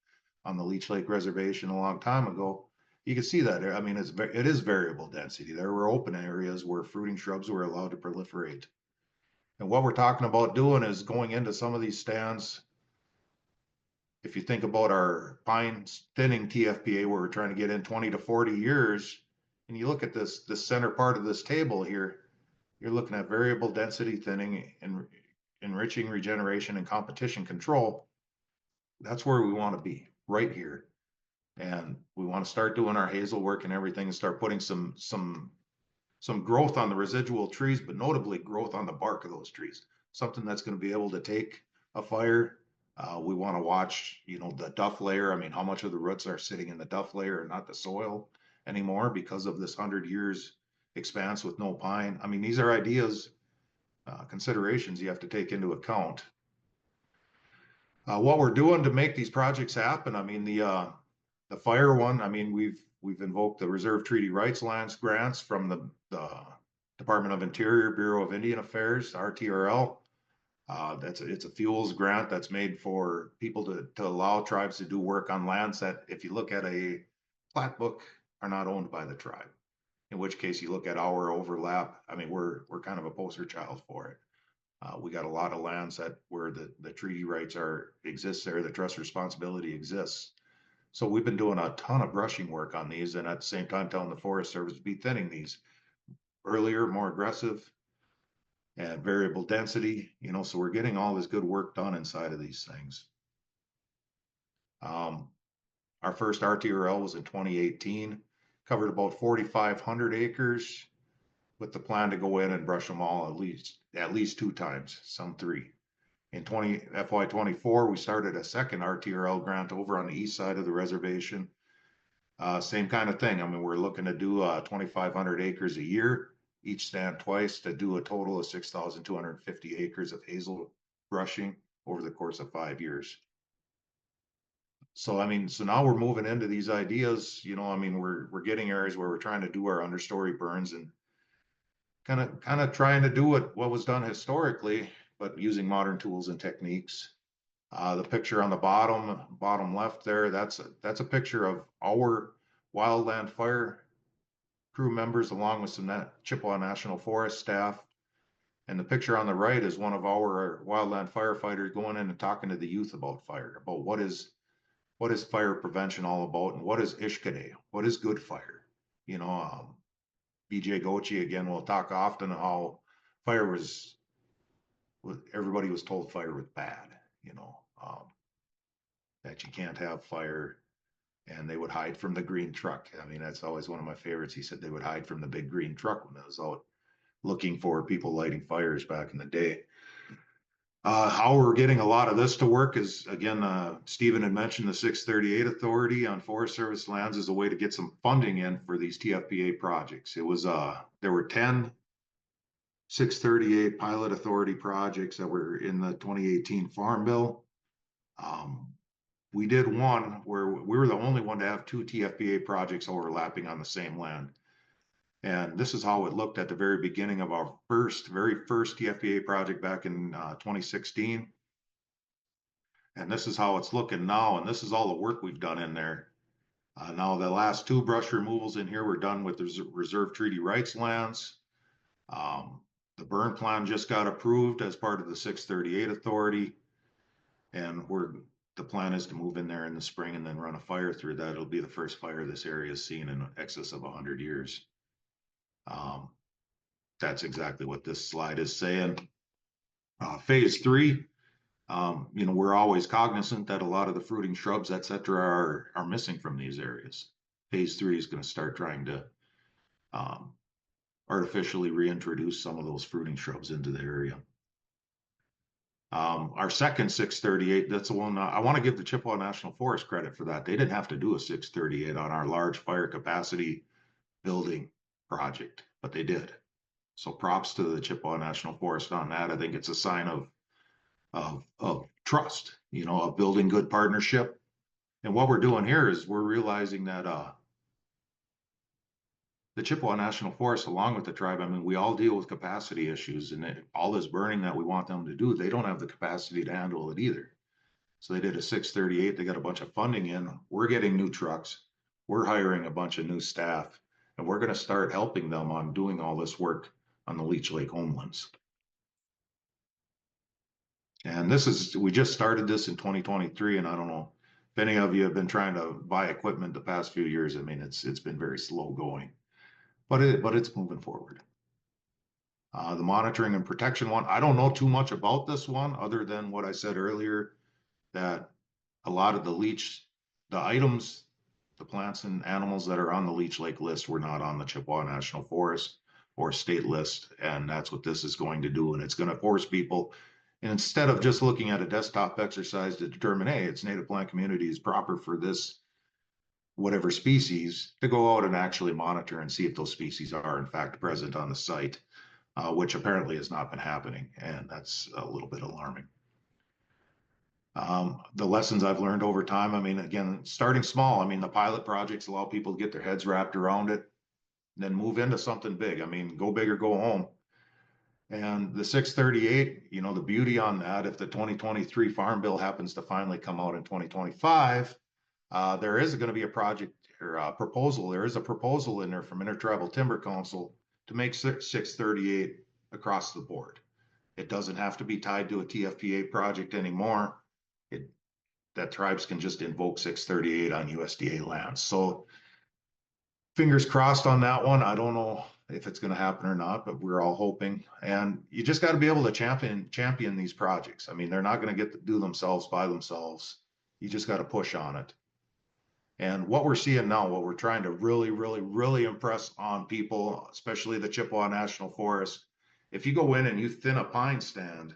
on the Leech Lake Reservation a long time ago, you can see that. I mean, it is variable density. There were open areas where fruiting shrubs were allowed to proliferate. And what we're talking about doing is going into some of these stands. If you think about our pine thinning TFPA, where we're trying to get in 20 to 40 years, and you look at this center part of this table here, you're looking at variable density thinning and enriching regeneration and competition control. That's where we want to be, right here. And we want to start doing our hazel work and everything and start putting some growth on the residual trees, but notably growth on the bark of those trees. Something that's going to be able to take a fire. We want to watch, you know, the duff layer. I mean, how much of the roots are sitting in the duff layer and not the soil anymore because of this 100 years expanse with no pine. I mean, these are ideas, considerations you have to take into account. What we're doing to make these projects happen, I mean, the fire one, I mean, we've invoked the Reserve Treaty Rights Lands grants from the Department of Interior, Bureau of Indian Affairs, RTRL. It's a fuels grant that's made for people to allow tribes to do work on lands that, if you look at a plat book, are not owned by the tribe. In which case you look at our overlap. I mean, we're kind of a poster child for it. We got a lot of lands that where the treaty rights exists there, the trust responsibility exists. So we've been doing a ton of brushing work on these, and at the same time telling the Forest Service to be thinning these earlier, more aggressive, and variable density, you know, so we're getting all this good work done inside of these things. Our first RTRL was in 2018, covered about 4,500 acres with the plan to go in and brush them all at least 2 times, some 3. In FY24, we started a second RTRL grant over on the east side of the reservation. Same kind of thing. I mean, we're looking to do 2,500 acres a year, each stand twice, to do a total of 6,250 acres of hazel brushing over the course of 5 years. So, I mean, so now we're moving into these ideas, you know, I mean, we're getting areas where we're trying to do our understory burns and kind of trying to do what was done historically, but using modern tools and techniques. The picture on the bottom left there, that's a picture of our wildland fire crew members along with some Chippewa National Forest staff. And the picture on the right is one of our wildland firefighters going in and talking to the youth about fire, about what is fire prevention all about, and what is Ishkade, what is good fire. You know, BJ Gochi again will talk often how fire was, everybody was told fire was bad, you know, that you can't have fire, and they would hide from the green truck. I mean, that's always one of my favorites. He said they would hide from the big green truck when I was out looking for people lighting fires back in the day. How we're getting a lot of this to work is, again, Stephen had mentioned the 638 Authority on Forest Service lands as a way to get some funding in for these TFPA projects. It was, there were 10 638 pilot authority projects that were in the 2018 Farm Bill. We did one where we were the only one to have 2 TFPA projects overlapping on the same land. And this is how it looked at the very beginning of our very first TFPA project back in 2016. And this is how it's looking now. And this is all the work we've done in there. Now the last 2 brush removals in here were done with the Reserve Treaty Rights lands. The burn plan just got approved as part of the 638 Authority. And the plan is to move in there in the spring and then run a fire through that. It'll be the first fire this area has seen in excess of 100 years. That's exactly what this slide is saying. Phase 3, you know, we're always cognizant that a lot of the fruiting shrubs, etc., are missing from these areas. Phase 3 is going to start trying to artificially reintroduce some of those fruiting shrubs into the area. Our second 638, that's the one I want to give the Chippewa National Forest credit for that. They didn't have to do a 638 on our large fire capacity building project, but they did. So props to the Chippewa National Forest on that. I think it's a sign of trust, of building good partnership. And what we're doing here is we're realizing that the Chippewa National Forest, along with the tribe, I mean, we all deal with capacity issues, and all this burning that we want them to do, they don't have the capacity to handle it either. So they did a 638. They got a bunch of funding in. We're getting new trucks. We're hiring a bunch of new staff, and we're going to start helping them on doing all this work on the Leech Lake homelands. And we just started this in 2023, and I don't know if any of you have been trying to buy equipment the past few years. I mean, it's been very slow going, but it's moving forward. The monitoring and protection one, I don't know too much about this one other than what I said earlier, that a lot of the items, the plants and animals that are on the Leech Lake list were not on the Chippewa National Forest or state list. And that's what this is going to do. And it's going to force people, and instead of just looking at a desktop exercise to determine, hey, it's native plant community is proper for this, whatever species, to go out and actually monitor and see if those species are in fact present on the site, which apparently has not been happening. And that's a little bit alarming. The lessons I've learned over time, I mean, again, starting small, I mean, the pilot projects allow people to get their heads wrapped around it, then move into something big. I mean, go big or go home. And the 638, the beauty on that, if the 2023 Farm Bill happens to finally come out in 2025, there is going to be a project or a proposal. There is a proposal in there from Intertribal Timber Council to make 638 across the board. It doesn't have to be tied to a TFPA project anymore. That tribes can just invoke 638 on USDA lands. So fingers crossed on that one. I don't know if it's going to happen or not, but we're all hoping. And you just got to be able to champion these projects. I mean, they're not going to get to do themselves by themselves. You just got to push on it. And what we're seeing now, what we're trying to really, really, really impress on people, especially the Chippewa National Forest, if you go in and you thin a pine stand,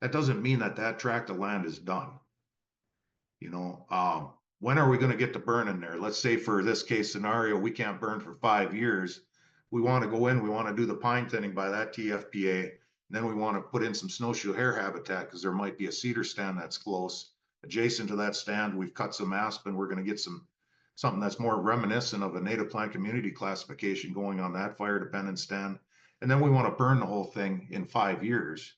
that doesn't mean that tract of land is done. When are we going to get to burn in there? Let's say for this case scenario, we can't burn for 5 years. We want to go in, we want to do the pine thinning by that TFPA. And then we want to put in some snowshoe hare habitat because there might be a cedar stand that's close. Adjacent to that stand, we've cut some aspen. We're going to get something that's more reminiscent of a native plant community classification going on that fire dependent stand. And then we want to burn the whole thing in 5 years.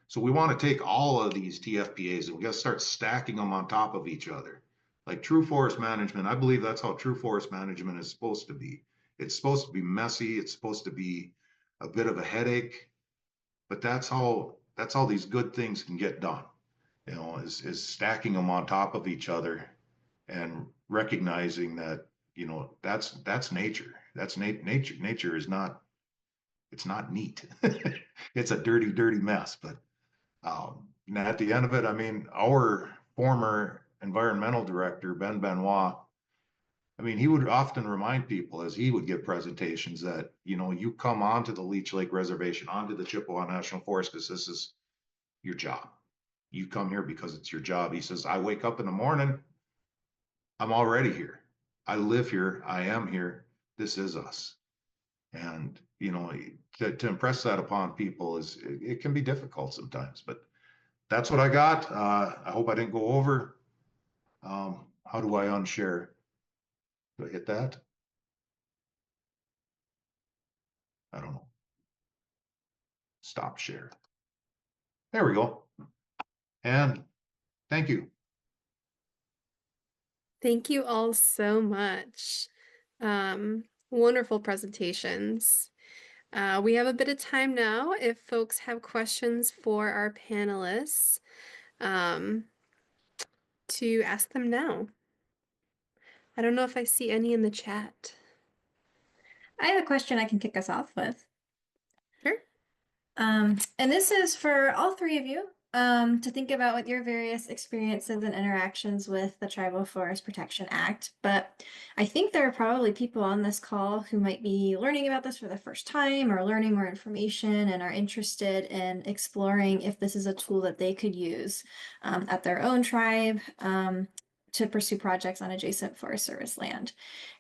So we want to take all of these TFPAs and we got to start stacking them on top of each other. Like true forest management, I believe that's how true forest management is supposed to be. It's supposed to be messy. It's supposed to be a bit of a headache, but that's how these good things can get done. Is stacking them on top of each other and recognizing that, that's nature. That's nature. Nature is not, it's not neat. It's a dirty, dirty mess, but and at the end of it, I mean, our former environmental director, Ben Benoit, I mean, he would often remind people as he would give presentations that, you come onto the Leech Lake Reservation, onto the Chippewa National Forest, because this is your job. You come here because it's your job. He says, I wake up in the morning, I'm already here. I live here. I am here. This is us. And, to impress that upon people it can be difficult sometimes, but that's what I got. I hope I didn't go over. How do I unshare? Do I hit that? I don't know. Stop share. There we go. And thank you. Thank you all so much. Wonderful presentations. We have a bit of time now if folks have questions for our panelists, to ask them now. I don't know if I see any in the chat. I have a question I can kick us off with. Sure. And this is for all three of you. to think about with your various experiences and interactions with the Tribal Forest Protection Act, but I think there are probably people on this call who might be learning about this for the first time or learning more information and are interested in exploring if this is a tool that they could use at their own tribe to pursue projects on adjacent Forest Service land.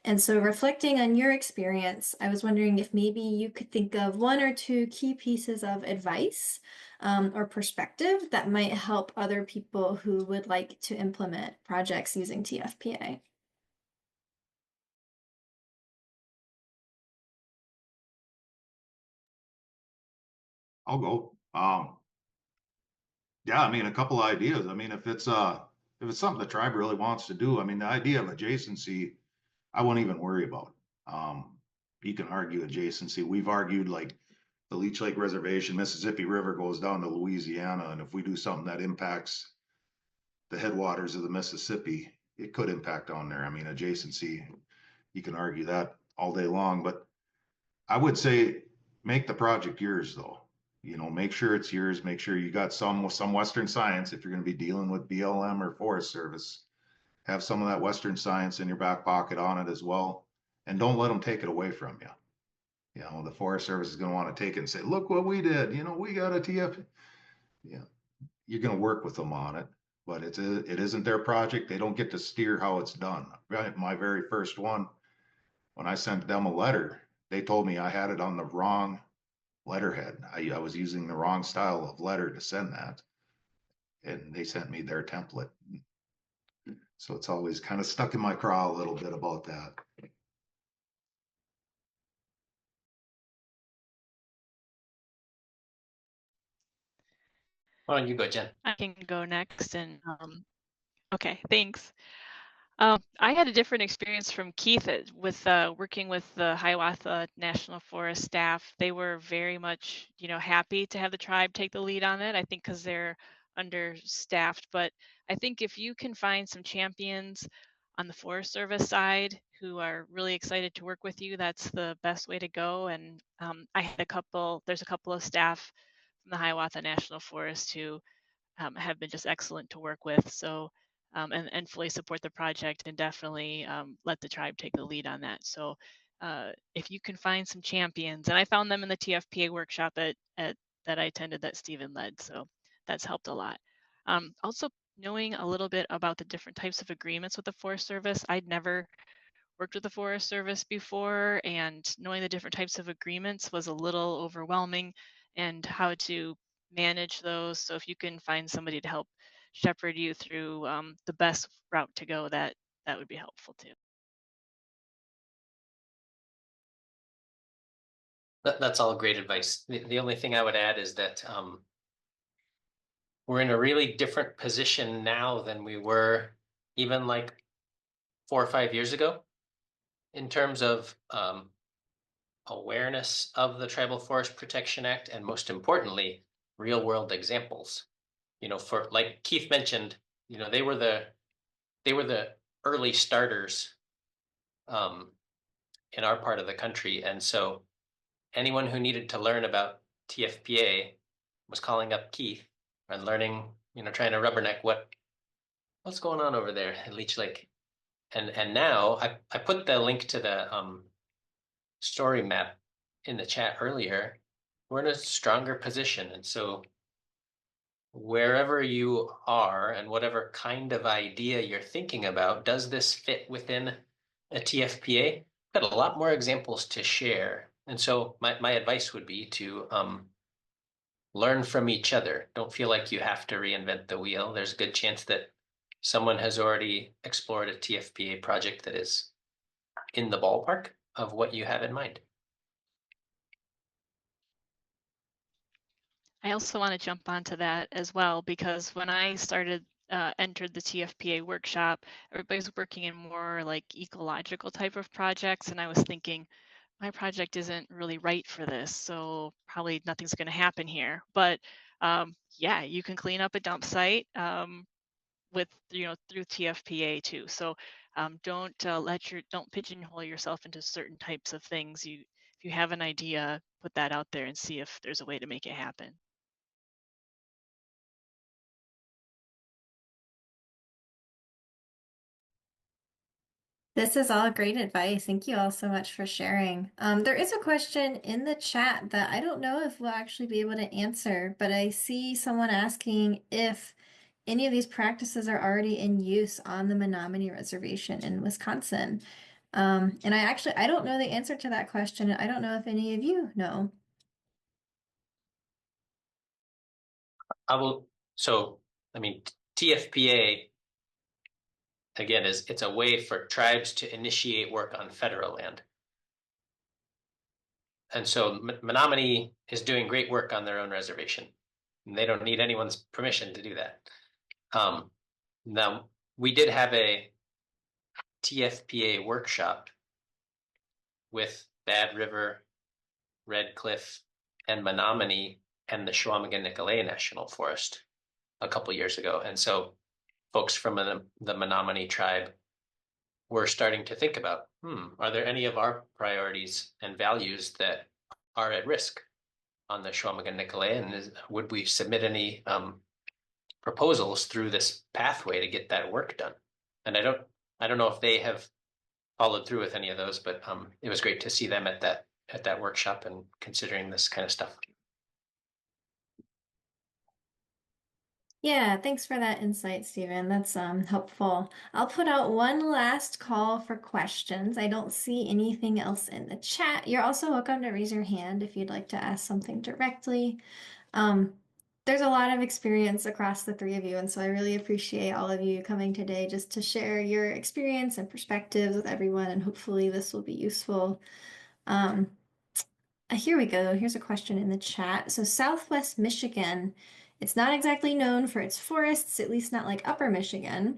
And so reflecting on your experience, I was wondering if maybe you could think of one or two key pieces of advice or perspective that might help other people who would like to implement projects using TFPA. I'll go. Yeah, I mean, a couple ideas. I mean, if it's something the tribe really wants to do, I mean, the idea of adjacency, I won't even worry about. You can argue adjacency. We've argued like the Leech Lake Reservation, Mississippi River goes down to Louisiana, and if we do something that impacts the headwaters of the Mississippi, it could impact on there. I mean, adjacency, you can argue that all day long, but I would say make the project yours though. You know, make sure it's yours. Make sure you got some Western science if you're going to be dealing with BLM or Forest Service. Have some of that Western science in your back pocket on it as well, and don't let them take it away from you. You know, the Forest Service is going to want to take it and say, "Look what we did." You know, we got a TF. Yeah, you're going to work with them on it, but it isn't their project. They don't get to steer how it's done. My very first one, when I sent them a letter, they told me I had it on the wrong letterhead. I was using the wrong style of letter to send that, and they sent me their template. So it's always kind of stuck in my craw a little bit about that. Why don't you go, Jen? I can go next. And okay, thanks. I had a different experience from Keith with working with the Hiawatha National Forest staff. They were very much, happy to have the tribe take the lead on it. I think because they're understaffed, but I think if you can find some champions on the Forest Service side who are really excited to work with you, that's the best way to go. And I had there's a couple of staff from the Hiawatha National Forest who have been just excellent to work with. So, and fully support the project and definitely let the tribe take the lead on that. So if you can find some champions, and I found them in the TFPA workshop that I attended that Stephen led. So that's helped a lot. Also knowing a little bit about the different types of agreements with the Forest Service. I'd never worked with the Forest Service before, and knowing the different types of agreements was a little overwhelming and how to manage those. So if you can find somebody to help shepherd you through the best route to go, that would be helpful too. That's all great advice. The only thing I would add is that we're in a really different position now than we were even like 4 or 5 years ago in terms of awareness of the Tribal Forest Protection Act, and most importantly, real world examples. For like Keith mentioned, they were the early starters in our part of the country, and so anyone who needed to learn about TFPA was calling up Keith and learning, trying to rubberneck what's going on over there at Leech Lake. And now I put the link to the story map in the chat earlier. We're in a stronger position. And so wherever you are and whatever kind of idea you're thinking about, does this fit within a TFPA? Got a lot more examples to share. And so my advice would be to learn from each other. Don't feel like you have to reinvent the wheel. There's a good chance that someone has already explored a TFPA project that is in the ballpark of what you have in mind. I also want to jump onto that as well, because when I entered the TFPA workshop, everybody's working in more like ecological type of projects. And I was thinking, my project isn't really right for this, so probably nothing's going to happen here. But yeah, you can clean up a dump site with through TFPA too. So don't don't pigeonhole yourself into certain types of things. If you have an idea, put that out there and see if there's a way to make it happen. This is all great advice. Thank you all so much for sharing. There is a question in the chat that I don't know if we'll actually be able to answer, but I see someone asking if any of these practices are already in use on the Menominee Reservation in Wisconsin. And I don't know the answer to that question. I don't know if any of you know. I mean, TFPA, again, it's a way for tribes to initiate work on federal land. And so Menominee is doing great work on their own reservation. And they don't need anyone's permission to do that. Now, we did have a TFPA workshop with Bad River, Red Cliff, and Menominee and the Schwamigan-Nicolet National Forest a couple years ago. And so folks from the Menominee tribe were starting to think about, are there any of our priorities and values that are at risk on the Schwamigan-Nicolet? And would we submit any proposals through this pathway to get that work done? And I don't know if they have followed through with any of those, but it was great to see them at that workshop and considering this kind of stuff. Yeah, thanks for that insight, Stephen. That's helpful. I'll put out one last call for questions. I don't see anything else in the chat. You're also welcome to raise your hand if you'd like to ask something directly. Um, there's a lot of experience across the three of you, and so I really appreciate all of you coming today just to share your experience and perspectives with everyone, and hopefully this will be useful. Here we go. Here's a question in the chat. So Southwest Michigan, it's not exactly known for its forests, at least not like Upper Michigan.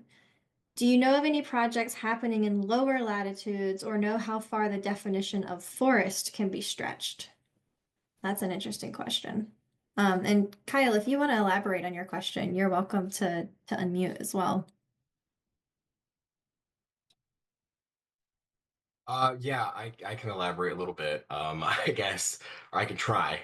Do you know of any projects happening in lower latitudes or know how far the definition of forest can be stretched? That's an interesting question. And Kyle, if you want to elaborate on your question, you're welcome to unmute as well. Yeah, I can elaborate a little bit, I guess, or I can try.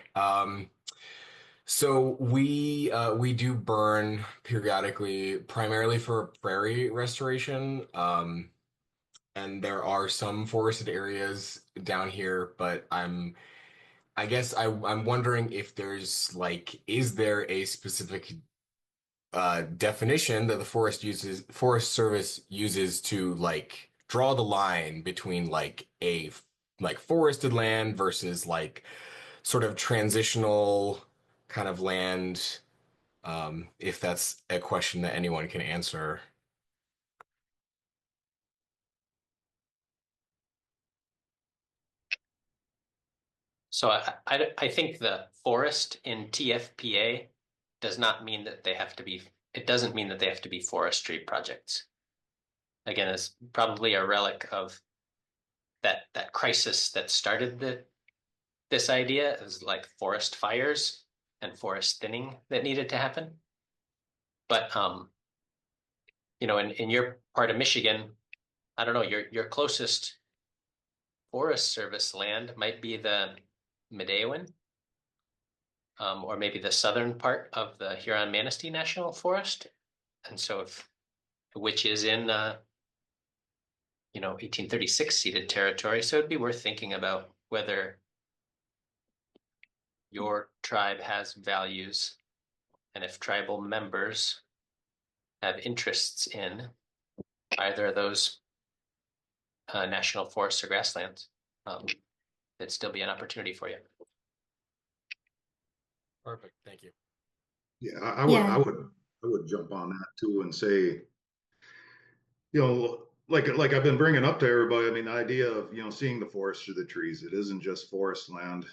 So we do burn periodically, primarily for prairie restoration. And there are some forested areas down here, but I guess I'm wondering if there's like, is there a specific definition that the Forest Service uses to like draw the line between like forested land versus like sort of transitional kind of land, if that's a question that anyone can answer. So I think the forest in TFPA does not mean that it doesn't mean that they have to be forestry projects. Again, it's probably a relic of that crisis that started this idea is like forest fires and forest thinning that needed to happen. But in your part of Michigan, I don't know, your closest Forest Service land might be the Midewin, or maybe the southern part of the Huron-Manistee National Forest. And so which is in 1836 ceded territory. So it'd be worth thinking about whether your tribe has values and if tribal members have interests in either of those national forests or grasslands. That'd still be an opportunity for you. Perfect. Thank you. Yeah, I would jump on that too and say, like I've been bringing up to everybody, I mean, the idea of, seeing the forest through the trees, it isn't just forest land,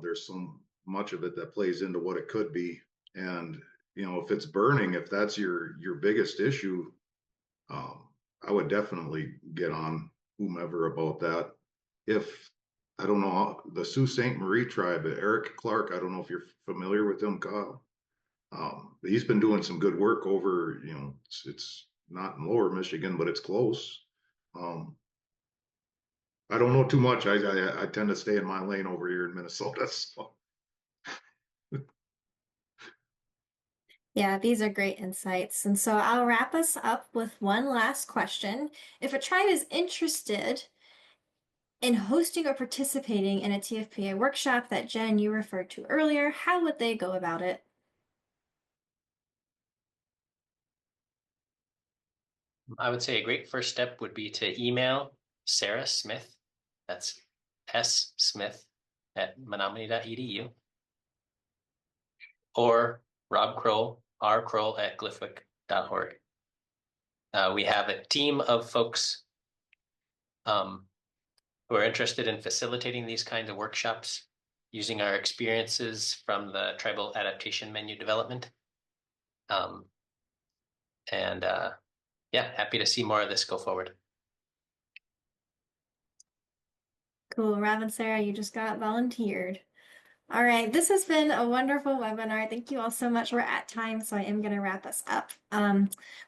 there's so much of it that plays into what it could be. And, if it's burning, if that's your biggest issue, I would definitely get on whomever about that. If, I don't know, the Sault Ste. Marie tribe, Eric Clark, I don't know if you're familiar with him, Kyle. He's been doing some good work over, it's not in lower Michigan, but it's close. I don't know too much. I tend to stay in my lane over here in Minnesota. So. Yeah, these are great insights. And so I'll wrap us up with one last question. If a tribe is interested in hosting or participating in a TFPA workshop that Jen, you referred to earlier, how would they go about it? I would say a great first step would be to email Sara Smith, that's S Smith at menominee.edu, or Rob Kroll, R Kroll at glyphwick.org. We have a team of folks who are interested in facilitating these kinds of workshops using our experiences from the tribal adaptation menu development. Yeah, happy to see more of this go forward. Cool. Rob and Sarah, you just got volunteered. All right, this has been a wonderful webinar. Thank you all so much. We're at time, so I am going to wrap us up.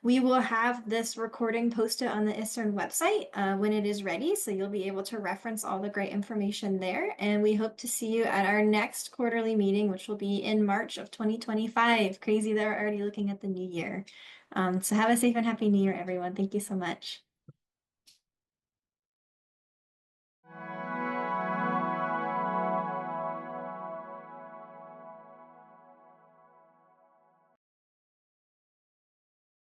We will have this recording posted on the ICRN website when it is ready, so you'll be able to reference all the great information there. And we hope to see you at our next quarterly meeting, which will be in March of 2025. Crazy that we're already looking at the new year. So have a safe and happy new year, everyone. Thank you so much.